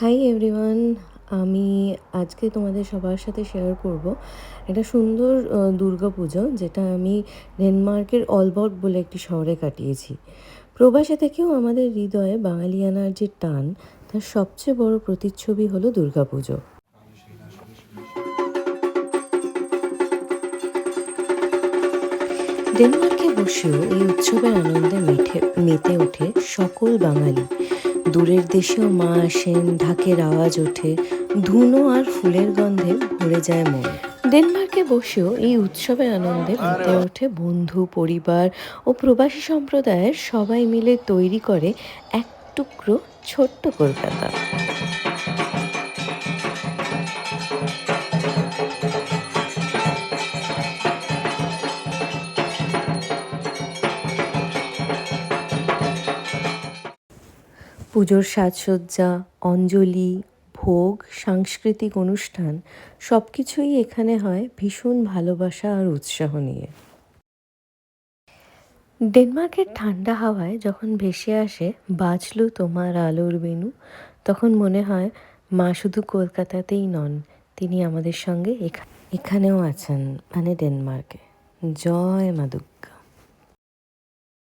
Hi everyone. আমি আজকে তোমাদের সবার সাথে শেয়ার করব একটা সুন্দর দুর্গাপুজো, যেটা আমি ডেনমার্কের অলবর্গ বলে একটি শহরে কাটিয়েছি। প্রবাসে থেকেও আমাদের হৃদয়ে বাঙালিয়ানার যে টান, তার সবচেয়ে বড় প্রতিচ্ছবি হলো দুর্গাপুজো। ডেনমার্কে বসেও এই উৎসবের আনন্দে মেতে ওঠে সকল বাঙালি। দূরের দেশেও মা আসেন, ঢাকের আওয়াজ ওঠে, ধুনো আর ফুলের গন্ধে ভরে যায় মন। ডেনমার্কে বসেও এই উৎসবের আনন্দে মেতে ওঠে বন্ধু, পরিবার ও প্রবাসী সম্প্রদায়ের সবাই মিলে তৈরি করে এক টুকরো ছোট্ট কলকাতা। পুজোর সাজসজ্জা, অঞ্জলি, ভোগ, সাংস্কৃতিক অনুষ্ঠান সব কিছুই এখানে হয় ভীষণ ভালোবাসা আর উৎসাহ নিয়ে। ডেনমার্কের ঠান্ডা হাওয়ায় যখন ভেসে আসে বাজলো তোমার আলোর বেনু, তখন মনে হয় মা শুধু কলকাতাতেই নন, তিনি আমাদের সঙ্গে এখানেও আছেন, মানে ডেনমার্কে। জয় মা দুর্গা।